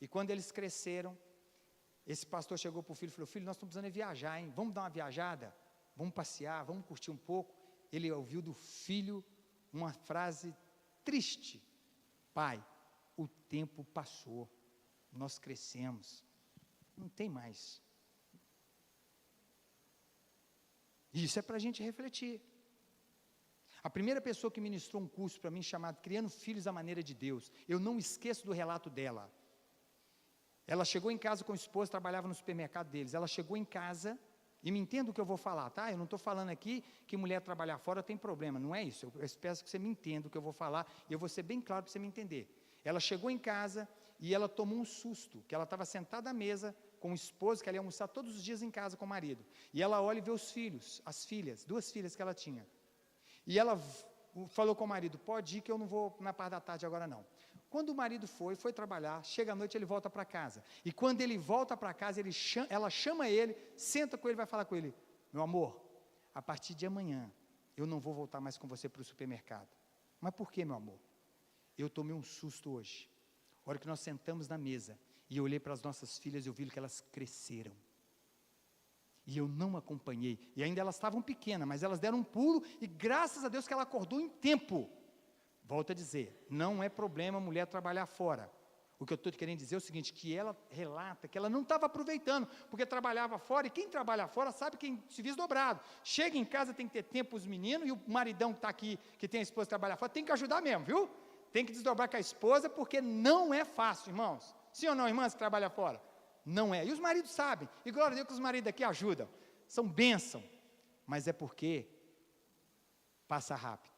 E quando eles cresceram, esse pastor chegou para o filho e falou, filho, nós estamos precisando viajar, hein? Vamos dar uma viajada? Vamos passear, vamos curtir um pouco. Ele ouviu do filho uma frase triste. Pai, o tempo passou, nós crescemos, não tem mais. Isso é para a gente refletir. A primeira pessoa que ministrou um curso para mim chamado Criando Filhos à Maneira de Deus, eu não esqueço do relato dela. Ela chegou em casa com o esposo, trabalhava no supermercado deles. Ela chegou em casa, e me entenda o que eu vou falar, tá? Eu não estou falando aqui que mulher trabalhar fora tem problema, não é isso. Eu peço que você me entenda o que eu vou falar, e eu vou ser bem claro para você me entender. Ela chegou em casa e ela tomou um susto, que ela estava sentada à mesa com o esposo, que ela ia almoçar todos os dias em casa com o marido. E ela olha e vê os filhos, as filhas, 2 filhas que ela tinha. E ela falou com o marido, pode ir que eu não vou na parte da tarde agora não. Quando o marido foi trabalhar, chega à noite, ele volta para casa. E quando ele volta para casa, ela chama ele, senta com ele, vai falar com ele, meu amor, a partir de amanhã, eu não vou voltar mais com você para o supermercado. Mas por que, meu amor? Eu tomei um susto hoje. A hora que nós sentamos na mesa, e eu olhei para as nossas filhas, eu vi que elas cresceram. E eu não acompanhei. E ainda elas estavam pequenas, mas elas deram um pulo e graças a Deus que ela acordou em tempo. Volto a dizer, não é problema a mulher trabalhar fora. O que eu estou querendo dizer é o seguinte, que ela relata que ela não estava aproveitando, porque trabalhava fora, e quem trabalha fora sabe que tem serviço dobrado. Chega em casa, tem que ter tempo para os meninos, e o maridão que está aqui, que tem a esposa que trabalha fora, tem que ajudar mesmo, viu? Tem que desdobrar com a esposa, porque não é fácil, irmãos. Sim ou não, irmãs que trabalham fora? Não é. E os maridos sabem, e glória a Deus que os maridos aqui ajudam. São bênção, mas é porque passa rápido.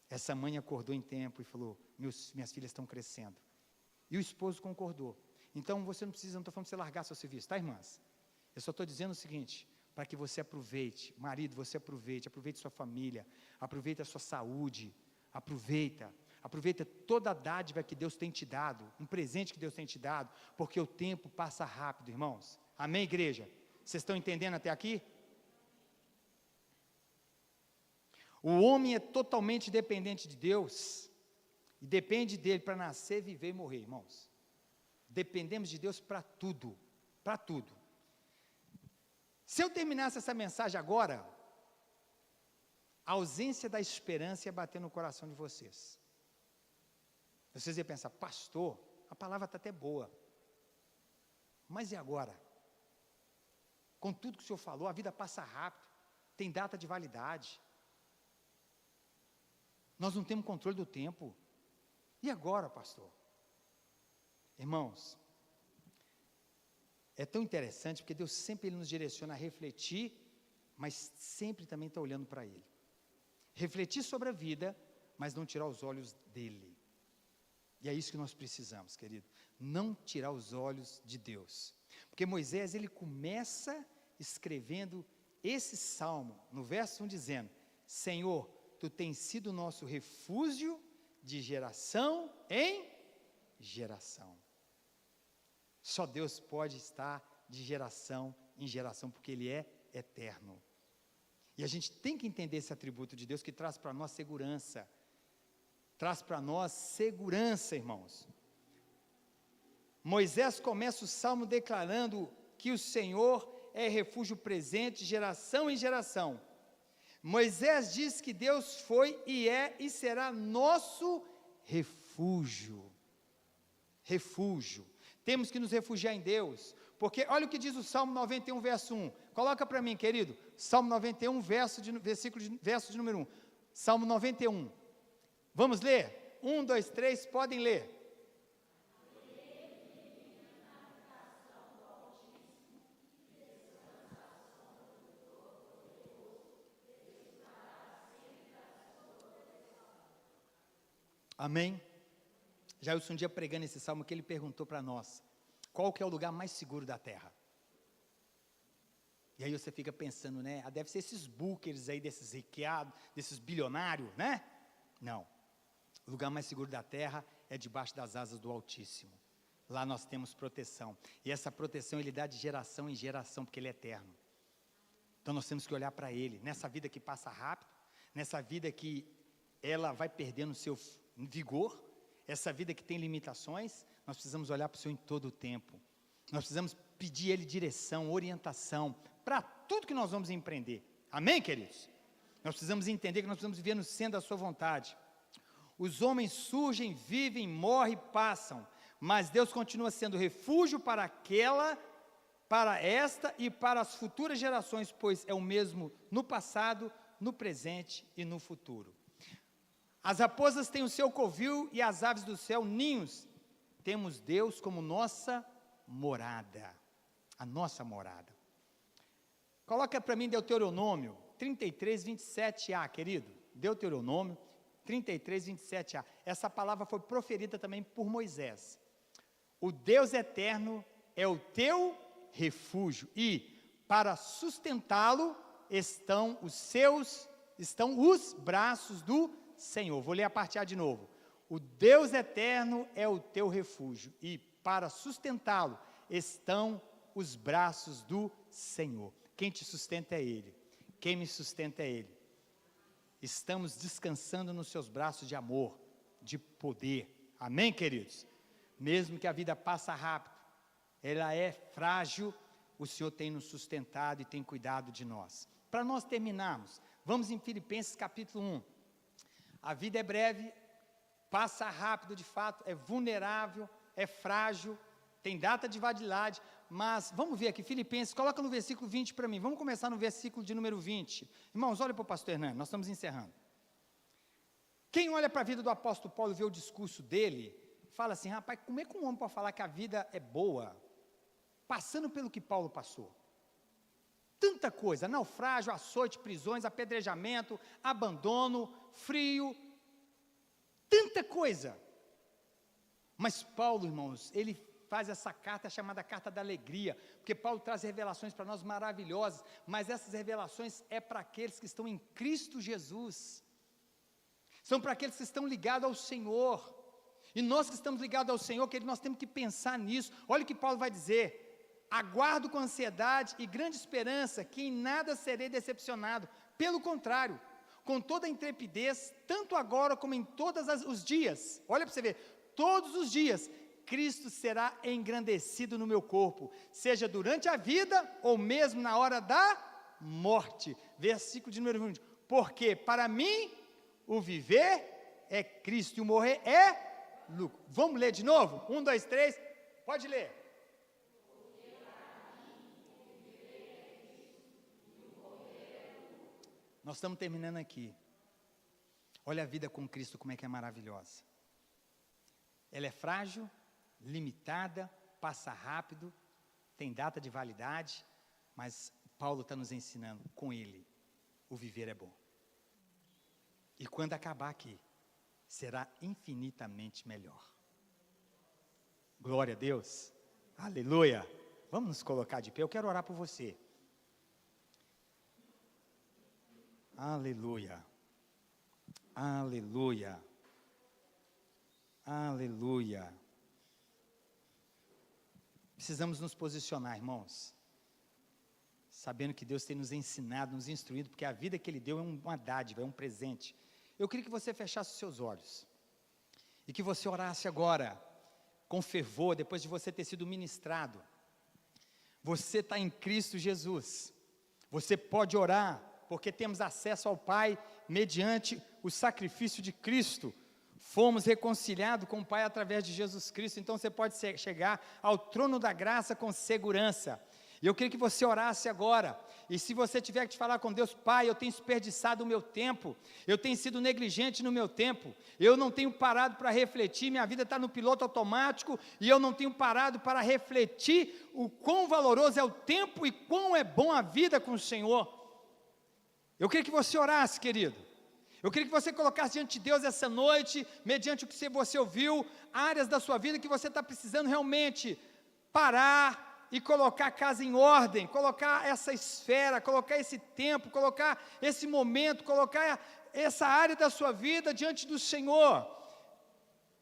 Essa mãe acordou em tempo e falou, minhas filhas estão crescendo. E o esposo concordou. Então, você não precisa, não estou falando para você largar seu serviço, tá, irmãs? Eu só estou dizendo o seguinte, para que você aproveite, marido, você aproveite sua família, aproveite a sua saúde, aproveita toda a dádiva que Deus tem te dado, um presente que Deus tem te dado, porque o tempo passa rápido, irmãos. Amém, igreja? Vocês estão entendendo até aqui? O homem é totalmente dependente de Deus, e depende dele para nascer, viver e morrer, irmãos. Dependemos de Deus para tudo, para tudo. Se eu terminasse essa mensagem agora, a ausência da esperança ia bater no coração de vocês. Vocês iam pensar, pastor, a palavra está até boa, mas e agora? Com tudo que o senhor falou, a vida passa rápido, tem data de validade, nós não temos controle do tempo. E agora, pastor? Irmãos, é tão interessante, porque Deus sempre nos direciona a refletir, mas sempre também está olhando para Ele. Refletir sobre a vida, mas não tirar os olhos dEle. E é isso que nós precisamos, querido. Não tirar os olhos de Deus. Porque Moisés, ele começa escrevendo esse salmo, no verso 1, dizendo, Senhor, Tu tens sido o nosso refúgio de geração em geração. Só Deus pode estar de geração em geração, porque Ele é eterno. E a gente tem que entender esse atributo de Deus, que traz para nós segurança. Traz para nós segurança, irmãos. Moisés começa o salmo declarando que o Senhor é refúgio presente, de geração em geração. Moisés diz que Deus foi e é e será nosso refúgio. Refúgio. Temos que nos refugiar em Deus, porque olha o que diz o Salmo 91, verso 1. Coloca para mim, querido. Salmo 91, verso de número 1. Salmo 91. Vamos ler? 1, 2, 3, podem ler. Amém? Jailson um dia pregando esse salmo, que ele perguntou para nós, qual que é o lugar mais seguro da terra? E aí você fica pensando, né, deve ser esses bookers aí, desses riqueados, desses bilionários, né? Não, o lugar mais seguro da terra é debaixo das asas do Altíssimo. Lá nós temos proteção, e essa proteção Ele dá de geração em geração, porque Ele é eterno. Então nós temos que olhar para Ele, nessa vida que passa rápido, nessa vida que ela vai perdendo o seu vigor, essa vida que tem limitações, nós precisamos olhar para o Senhor em todo o tempo. Nós precisamos pedir Ele direção, orientação, para tudo que nós vamos empreender. Amém, queridos? Nós precisamos entender que nós precisamos viver no centro da sua vontade. Os homens surgem, vivem, morrem, passam, mas Deus continua sendo refúgio para esta e para as futuras gerações, pois é o mesmo no passado, no presente e no futuro. As raposas têm o seu covil e as aves do céu ninhos. Temos Deus como nossa morada, a nossa morada. Coloca para mim Deuteronômio 33, 27a, querido. Deuteronômio 33, 27a. Essa palavra foi proferida também por Moisés. O Deus eterno é o teu refúgio, e para sustentá-lo estão os braços do Senhor. Vou ler a parte A de novo. O Deus eterno é o teu refúgio, e para sustentá-lo estão os braços do Senhor. Quem te sustenta é Ele. Quem me sustenta é Ele. Estamos descansando nos seus braços de amor, de poder. Amém, queridos? Mesmo que a vida passe rápido, ela é frágil, o Senhor tem nos sustentado e tem cuidado de nós. Para nós terminarmos, vamos em Filipenses capítulo 1. A vida é breve, passa rápido de fato, é vulnerável, é frágil, tem data de validade, mas vamos ver aqui, Filipenses, coloca no versículo 20 para mim, vamos começar no versículo de número 20. Irmãos, olha para o pastor Hernani, nós estamos encerrando. Quem olha para a vida do apóstolo Paulo e vê o discurso dele, fala assim, rapaz, como é que um homem pode falar que a vida é boa, passando pelo que Paulo passou? Tanta coisa, naufrágio, açoite, prisões, apedrejamento, abandono, frio, tanta coisa. Mas Paulo, irmãos, ele faz essa carta chamada Carta da Alegria, porque Paulo traz revelações para nós maravilhosas, mas essas revelações é para aqueles que estão em Cristo Jesus, são para aqueles que estão ligados ao Senhor, e nós que estamos ligados ao Senhor, querido, nós temos que pensar nisso. Olha o que Paulo vai dizer: aguardo com ansiedade e grande esperança que em nada serei decepcionado, pelo contrário, com toda a intrepidez, tanto agora como em todos os dias, olha para você ver, todos os dias, Cristo será engrandecido no meu corpo, seja durante a vida ou mesmo na hora da morte. Versículo de número 20, porque para mim o viver é Cristo e o morrer é lucro. Vamos ler de novo? 1, 2, 3, pode ler. Nós estamos terminando aqui. Olha a vida com Cristo, como é que é maravilhosa. Ela é frágil, limitada, passa rápido, tem data de validade, mas Paulo está nos ensinando, com Ele, o viver é bom. E quando acabar aqui, será infinitamente melhor. Glória a Deus, aleluia. Vamos nos colocar de pé, eu quero orar por você. Aleluia, aleluia, aleluia. Precisamos nos posicionar, irmãos, sabendo que Deus tem nos ensinado, nos instruído, porque a vida que Ele deu é uma dádiva, é um presente. Eu queria que você fechasse os seus olhos, e que você orasse agora, com fervor, depois de você ter sido ministrado. Você está em Cristo Jesus, você pode orar, porque temos acesso ao Pai, mediante o sacrifício de Cristo, fomos reconciliados com o Pai através de Jesus Cristo, então você pode chegar ao trono da graça com segurança. E eu queria que você orasse agora, e se você tiver que falar com Deus: Pai, eu tenho desperdiçado o meu tempo, eu tenho sido negligente no meu tempo, eu não tenho parado para refletir, minha vida está no piloto automático, e eu não tenho parado para refletir o quão valoroso é o tempo e quão é bom a vida com o Senhor. Eu queria que você orasse, querido, eu queria que você colocasse diante de Deus essa noite, mediante o que você ouviu, áreas da sua vida que você está precisando realmente parar, e colocar a casa em ordem, colocar essa esfera, colocar esse tempo, colocar esse momento, colocar essa área da sua vida diante do Senhor.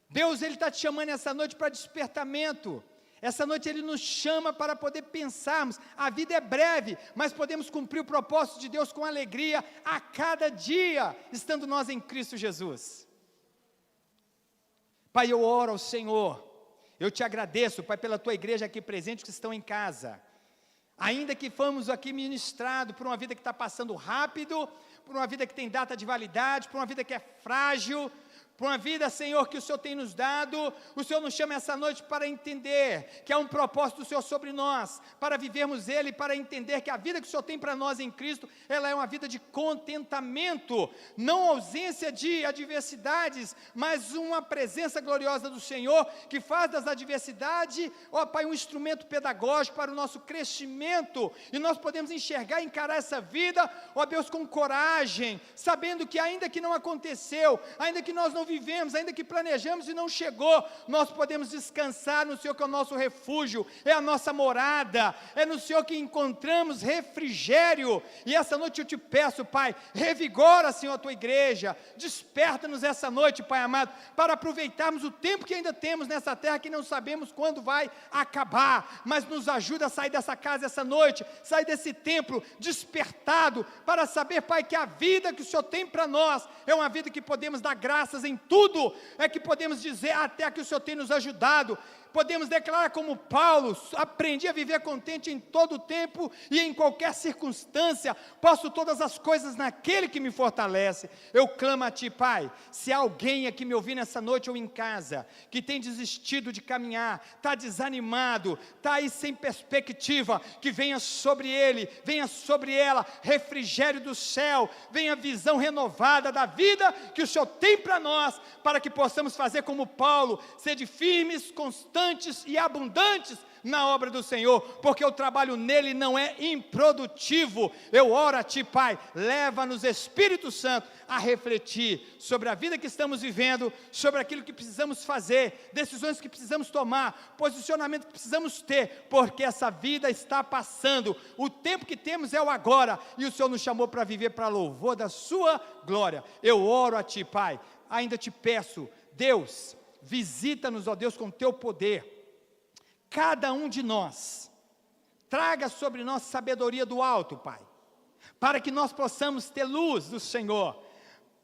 Deus, Ele está te chamando essa noite para despertamento. Essa noite Ele nos chama para poder pensarmos. A vida é breve, mas podemos cumprir o propósito de Deus com alegria a cada dia, estando nós em Cristo Jesus. Pai, eu oro ao Senhor. Eu te agradeço, Pai, pela tua igreja aqui presente, que estão em casa. Ainda que fomos aqui ministrados por uma vida que está passando rápido, por uma vida que tem data de validade, por uma vida que é frágil, por uma vida, Senhor, que o Senhor tem nos dado, o Senhor nos chama essa noite para entender que há um propósito do Senhor sobre nós, para vivermos Ele, para entender que a vida que o Senhor tem para nós em Cristo, ela é uma vida de contentamento, não ausência de adversidades, mas uma presença gloriosa do Senhor, que faz das adversidades, ó Pai, um instrumento pedagógico para o nosso crescimento, e nós podemos enxergar e encarar essa vida, ó Deus, com coragem, sabendo que ainda que não aconteceu, ainda que nós não vivemos, ainda que planejamos e não chegou, nós podemos descansar no Senhor, que é o nosso refúgio, é a nossa morada, é no Senhor que encontramos refrigério. E essa noite eu te peço, Pai, revigora, Senhor, a tua igreja, desperta-nos essa noite, Pai amado, para aproveitarmos o tempo que ainda temos nessa terra, que não sabemos quando vai acabar, mas nos ajuda a sair dessa casa essa noite, sair desse templo despertado, para saber, Pai, que a vida que o Senhor tem para nós, é uma vida que podemos dar graças em tudo, é que podemos dizer até que o Senhor tem nos ajudado, Podemos declarar como Paulo: aprendi a viver contente em todo o tempo e em qualquer circunstância, posso todas as coisas naquele que me fortalece. Eu clamo a Ti, Pai, se há alguém aqui me ouvindo essa noite ou em casa, que tem desistido de caminhar, está desanimado, está aí sem perspectiva, que venha sobre ele, venha sobre ela, refrigério do céu, venha visão renovada da vida que o Senhor tem para nós, para que possamos fazer como Paulo, sede firmes, constantes e abundantes na obra do Senhor, porque o trabalho nele não é improdutivo. Eu oro a Ti, Pai, leva-nos, Espírito Santo, a refletir sobre a vida que estamos vivendo, sobre aquilo que precisamos fazer, decisões que precisamos tomar, posicionamento que precisamos ter, porque essa vida está passando, o tempo que temos é o agora, e o Senhor nos chamou para viver para louvor da Sua glória. Eu oro a Ti, Pai, ainda te peço, Deus, visita-nos, ó Deus, com Teu poder. Cada um de nós, traga sobre nós sabedoria do alto, Pai, para que nós possamos ter luz do Senhor,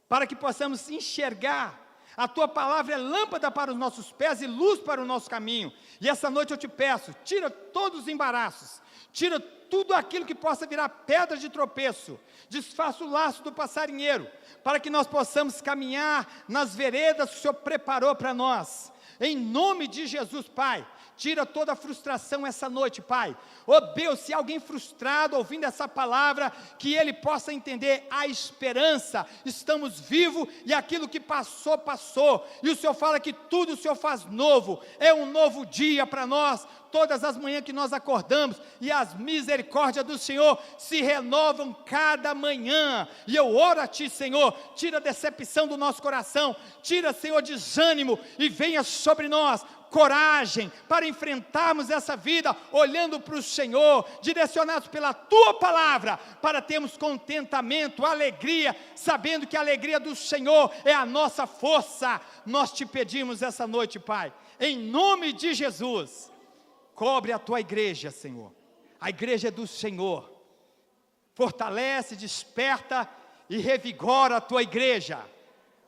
para que possamos enxergar. A Tua palavra é lâmpada para os nossos pés e luz para o nosso caminho. E essa noite eu te peço, tira todos os embaraços, tira tudo aquilo que possa virar pedra de tropeço, desfaça o laço do passarinheiro, para que nós possamos caminhar nas veredas que o Senhor preparou para nós. Em nome de Jesus, Pai, tira toda a frustração essa noite, Pai. Ó Deus, se alguém frustrado ouvindo essa palavra, que ele possa entender a esperança. Estamos vivos e aquilo que passou, passou. E o Senhor fala que tudo o Senhor faz novo. É um novo dia para nós. Todas as manhãs que nós acordamos, e as misericórdias do Senhor se renovam cada manhã. E eu oro a Ti, Senhor, tira a decepção do nosso coração, tira, Senhor, desânimo, e venha sobre nós coragem para enfrentarmos essa vida, olhando para o Senhor, direcionados pela Tua palavra, para termos contentamento, alegria, sabendo que a alegria do Senhor é a nossa força. Nós Te pedimos essa noite, Pai, em nome de Jesus, cobre a Tua igreja, Senhor. A igreja é do Senhor. Fortalece, desperta e revigora a Tua igreja,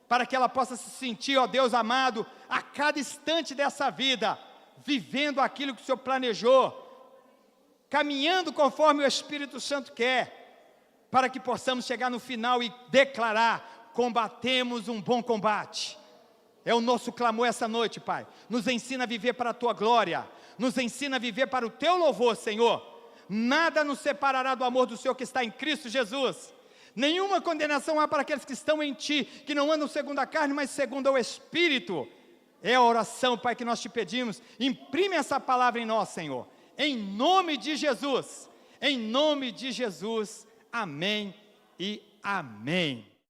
para que ela possa se sentir, ó Deus amado, a cada instante dessa vida, vivendo aquilo que o Senhor planejou, caminhando conforme o Espírito Santo quer, para que possamos chegar no final e declarar: combatemos um bom combate. É o nosso clamor essa noite, Pai. Nos ensina a viver para a Tua glória, nos ensina a viver para o Teu louvor, Senhor. Nada nos separará do amor do Senhor que está em Cristo Jesus. Nenhuma condenação há para aqueles que estão em Ti, que não andam segundo a carne, mas segundo o Espírito. É a oração, Pai, que nós Te pedimos. Imprime essa palavra em nós, Senhor, em nome de Jesus. Em nome de Jesus, amém e amém.